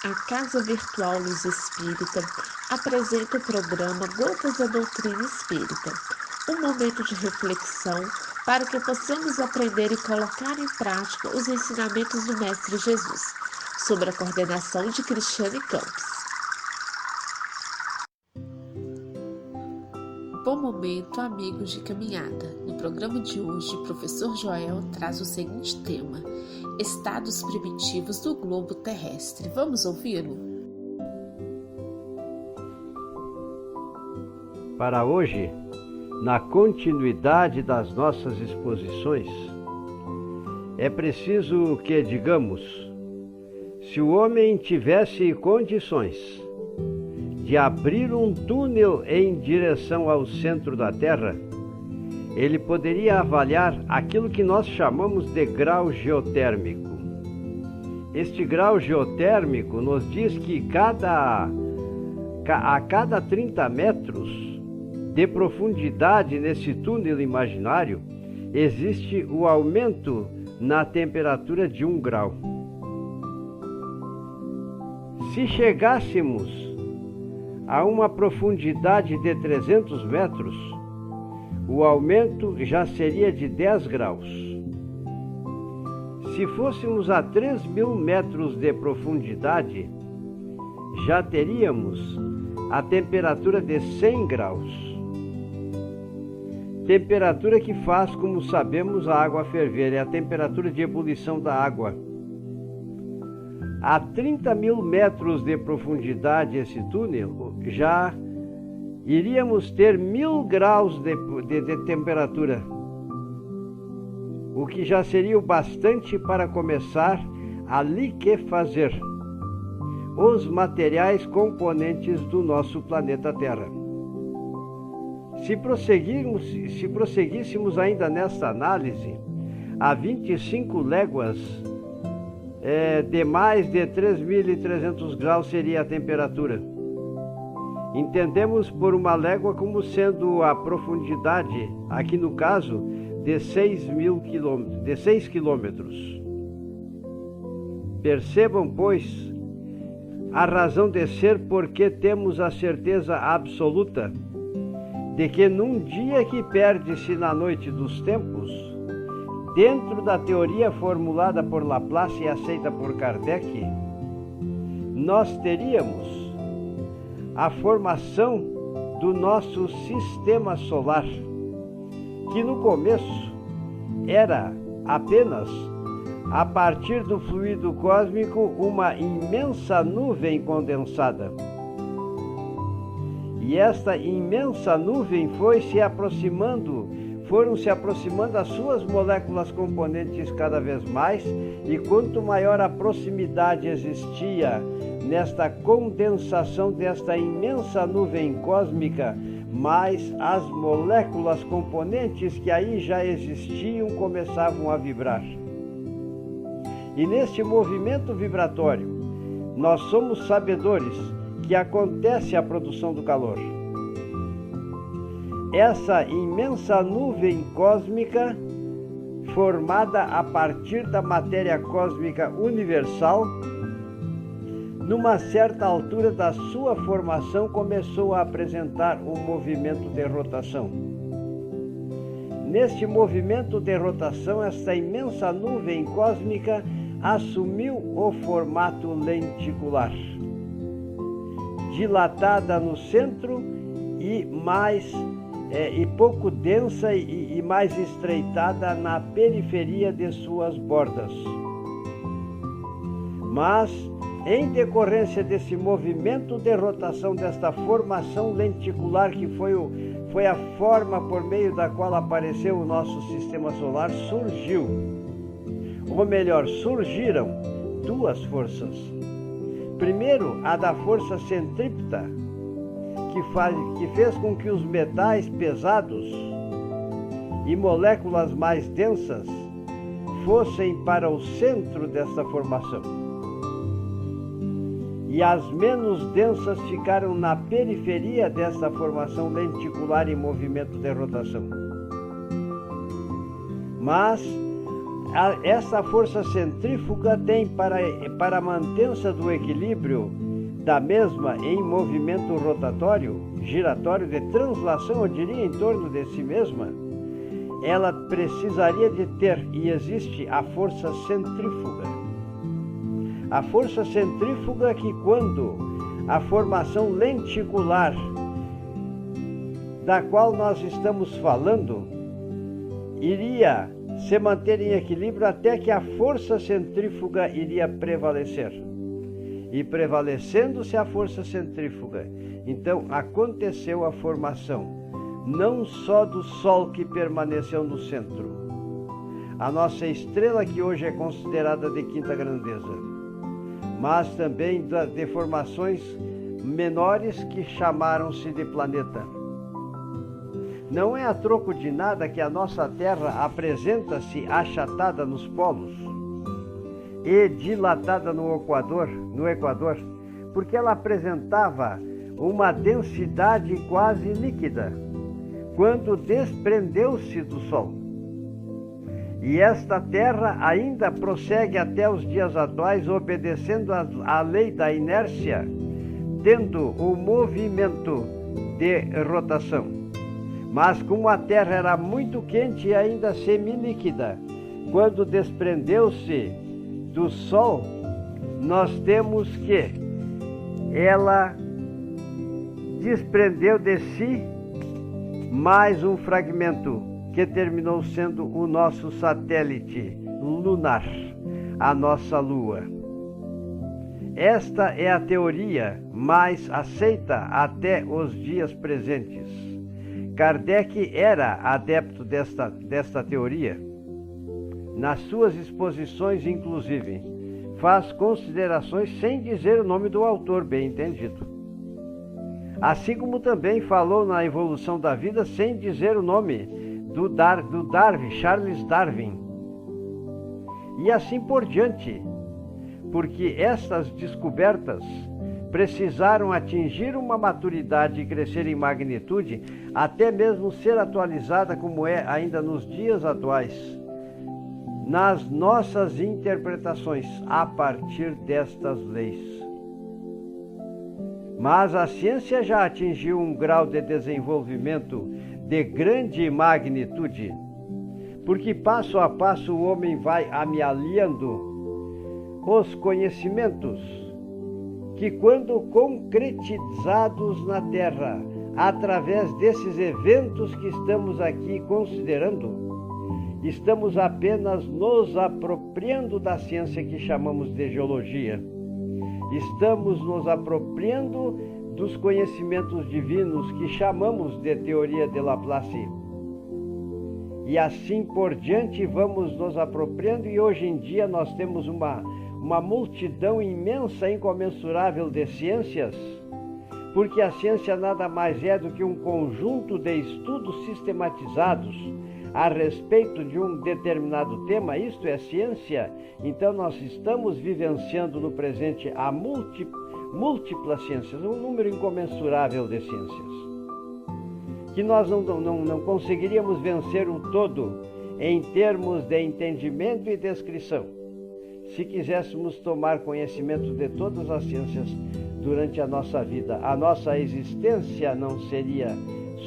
A Casa Virtual Luz Espírita apresenta o programa Gotas da Doutrina Espírita, um momento de reflexão para que possamos aprender e colocar em prática os ensinamentos do Mestre Jesus, sob a coordenação de Cristiane Campos. Bom momento, amigos de caminhada. No programa de hoje, o professor Joel traz o seguinte tema: estados primitivos do globo terrestre. Vamos ouvi-lo? Para hoje, na continuidade das nossas exposições, é preciso que digamos: se o homem tivesse condições de abrir um túnel em direção ao centro da Terra, ele poderia avaliar aquilo que nós chamamos de grau geotérmico. Este grau geotérmico nos diz que a cada 30 metros de profundidade nesse túnel imaginário, existe o aumento na temperatura de 1 grau. Se chegássemos a uma profundidade de 300 metros, o aumento já seria de 10 graus. Se fôssemos a 3.000 metros de profundidade, já teríamos a temperatura de 100 graus. Temperatura que faz, como sabemos, a água ferver, é a temperatura de ebulição da água. A 30.000 metros de profundidade esse túnel, já iríamos ter 1.000 graus de temperatura, o que já seria o bastante para começar a liquefazer os materiais componentes do nosso planeta Terra. Se prosseguíssemos ainda nesta análise, a 25 léguas de mais de 3.300 graus seria a temperatura. Entendemos por uma légua como sendo a profundidade, aqui no caso, de 6 quilômetros. Percebam, pois, a razão de ser porque temos a certeza absoluta de que num dia que perde-se na noite dos tempos, dentro da teoria formulada por Laplace e aceita por Kardec, nós teríamos a formação do nosso sistema solar, que no começo era apenas, a partir do fluido cósmico, uma imensa nuvem condensada. E esta imensa nuvem foram se aproximando as suas moléculas componentes cada vez mais, e quanto maior a proximidade existia nesta condensação desta imensa nuvem cósmica, mais as moléculas componentes que aí já existiam começavam a vibrar. E neste movimento vibratório, nós somos sabedores que acontece a produção do calor. Essa imensa nuvem cósmica, formada a partir da matéria cósmica universal, numa certa altura da sua formação, começou a apresentar um movimento de rotação. Neste movimento de rotação, esta imensa nuvem cósmica assumiu o formato lenticular, dilatada no centro e pouco densa e mais estreitada na periferia de suas bordas. Mas, em decorrência desse movimento de rotação, desta formação lenticular, que foi a forma por meio da qual apareceu o nosso sistema solar, surgiram duas forças. Primeiro, a da força centrípeta, que fez com que os metais pesados e moléculas mais densas fossem para o centro desta formação, e as menos densas ficaram na periferia desta formação lenticular em movimento de rotação. Mas essa força centrífuga tem para a manutenção do equilíbrio da mesma em movimento rotatório, giratório, de translação, eu diria, em torno de si mesma, ela precisaria de ter, e existe, a força centrífuga. A força centrífuga que, quando a formação lenticular da qual nós estamos falando iria se manter em equilíbrio até que a força centrífuga iria prevalecer. E prevalecendo-se a força centrífuga, então aconteceu a formação, não só do Sol que permaneceu no centro, a nossa estrela que hoje é considerada de quinta grandeza, mas também de formações menores que chamaram-se de planeta. Não é a troco de nada que a nossa Terra apresenta-se achatada nos polos e dilatada no Equador, porque ela apresentava uma densidade quase líquida quando desprendeu-se do Sol. E esta Terra ainda prossegue até os dias atuais, obedecendo à lei da inércia, tendo o movimento de rotação. Mas como a Terra era muito quente e ainda semilíquida, quando desprendeu-se do Sol, nós temos que ela desprendeu de si mais um fragmento que terminou sendo o nosso satélite lunar, a nossa Lua. Esta é a teoria mais aceita até os dias presentes. Kardec era adepto desta teoria. Nas suas exposições, inclusive, faz considerações sem dizer o nome do autor, bem entendido. Assim como também falou na evolução da vida sem dizer o nome do Darwin, Charles Darwin. E assim por diante, porque estas descobertas precisaram atingir uma maturidade e crescer em magnitude, até mesmo ser atualizada como é ainda nos dias atuais, nas nossas interpretações a partir destas leis. Mas a ciência já atingiu um grau de desenvolvimento de grande magnitude, porque passo a passo o homem vai amealhando os conhecimentos que, quando concretizados na Terra, através desses eventos que estamos aqui considerando, estamos apenas nos apropriando da ciência que chamamos de geologia. Estamos nos apropriando dos conhecimentos divinos que chamamos de teoria de Laplace. E assim por diante vamos nos apropriando, e hoje em dia nós temos uma multidão imensa, incomensurável de ciências, porque a ciência nada mais é do que um conjunto de estudos sistematizados a respeito de um determinado tema. Isto é ciência. Então nós estamos vivenciando no presente a múltiplas ciências, um número incomensurável de ciências, que nós não conseguiríamos vencer o todo em termos de entendimento e descrição, se quiséssemos tomar conhecimento de todas as ciências durante a nossa vida. A nossa existência não seria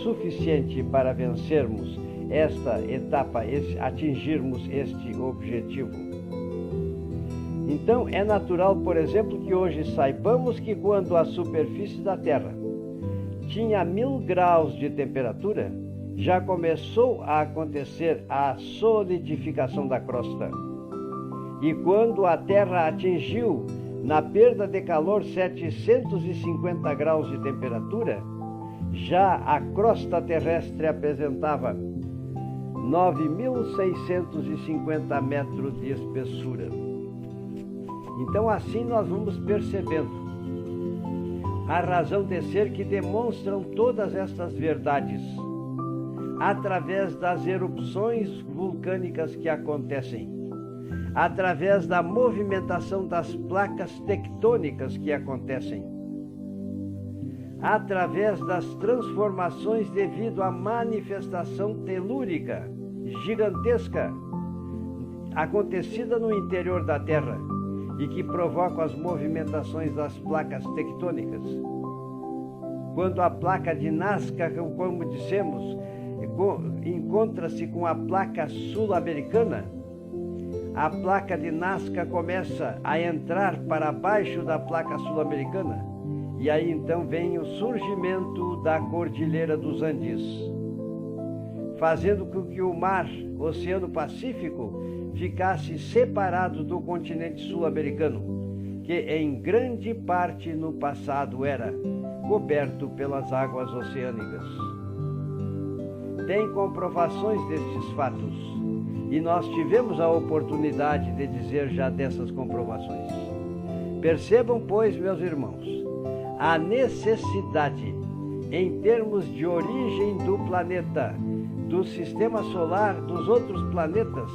suficiente para vencermos esta etapa, atingirmos este objetivo. Então é natural, por exemplo, que hoje saibamos que quando a superfície da Terra tinha 1000 graus de temperatura, já começou a acontecer a solidificação da crosta. E quando a Terra atingiu, na perda de calor, 750 graus de temperatura, já a crosta terrestre apresentava 9.650 metros de espessura. Então assim nós vamos percebendo a razão de ser que demonstram todas estas verdades através das erupções vulcânicas que acontecem, através da movimentação das placas tectônicas que acontecem, através das transformações devido à manifestação telúrica gigantesca acontecida no interior da Terra e que provoca as movimentações das placas tectônicas. Quando a placa de Nazca, como dissemos, encontra-se com a placa sul-americana, a placa de Nazca começa a entrar para baixo da placa sul-americana, e aí então vem o surgimento da Cordilheira dos Andes, fazendo com que o mar, Oceano Pacífico, ficasse separado do continente sul-americano, que em grande parte no passado era coberto pelas águas oceânicas. Tem comprovações destes fatos, e nós tivemos a oportunidade de dizer já dessas comprovações. Percebam, pois, meus irmãos, a necessidade, em termos de origem do planeta, do sistema solar, dos outros planetas,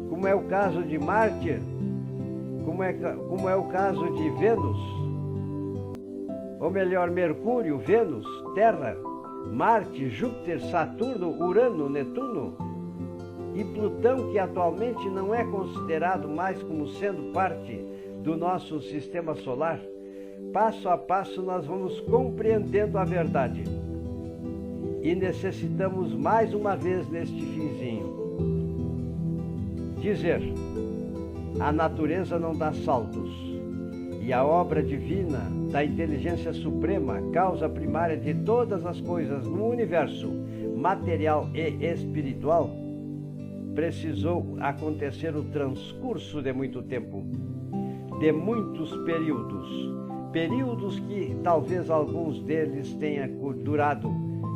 como é o caso de Marte, como é o caso de Vênus, ou melhor, Mercúrio, Vênus, Terra, Marte, Júpiter, Saturno, Urano, Netuno e Plutão, que atualmente não é considerado mais como sendo parte do nosso sistema solar. Passo a passo nós vamos compreendendo a verdade. E necessitamos mais uma vez neste finzinho dizer: a natureza não dá saltos, e a obra divina da inteligência suprema, causa primária de todas as coisas no universo material e espiritual, precisou acontecer o transcurso de muito tempo, de muitos períodos que talvez alguns deles tenham durado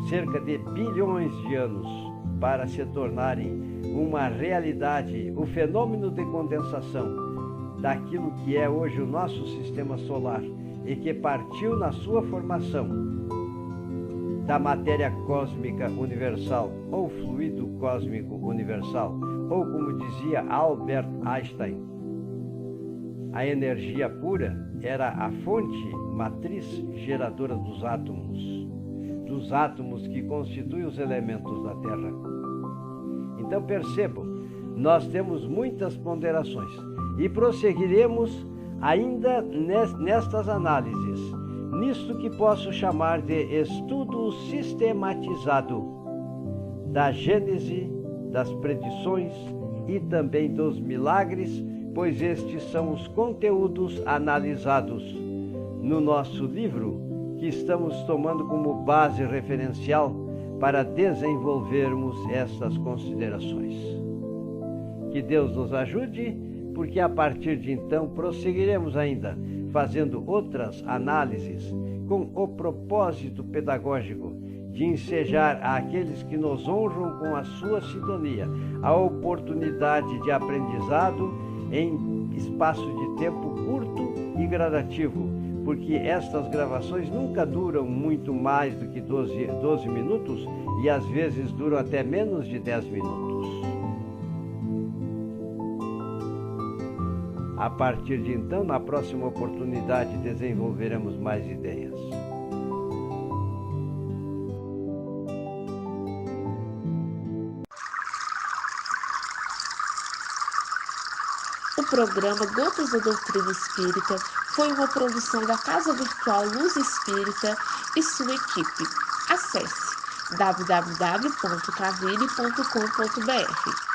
cerca de bilhões de anos para se tornarem uma realidade, o fenômeno de condensação daquilo que é hoje o nosso sistema solar e que partiu na sua formação da matéria cósmica universal ou fluido cósmico universal, ou como dizia Albert Einstein, a energia pura era a fonte matriz geradora dos átomos que constituem os elementos da Terra. Então percebam, nós temos muitas ponderações e prosseguiremos ainda nestas análises, nisto que posso chamar de estudo sistematizado da Gênese, das predições e também dos milagres, pois estes são os conteúdos analisados no nosso livro, que estamos tomando como base referencial para desenvolvermos estas considerações. Que Deus nos ajude, porque a partir de então prosseguiremos ainda fazendo outras análises com o propósito pedagógico de ensejar àqueles que nos honram com a sua sintonia a oportunidade de aprendizado em espaço de tempo curto e gradativo, porque estas gravações nunca duram muito mais do que 12 minutos e às vezes duram até menos de 10 minutos. A partir de então, na próxima oportunidade, desenvolveremos mais ideias. O programa Gotas da Doutrina Espírita foi uma produção da Casa Virtual Luz Espírita e sua equipe. Acesse www.cavile.com.br.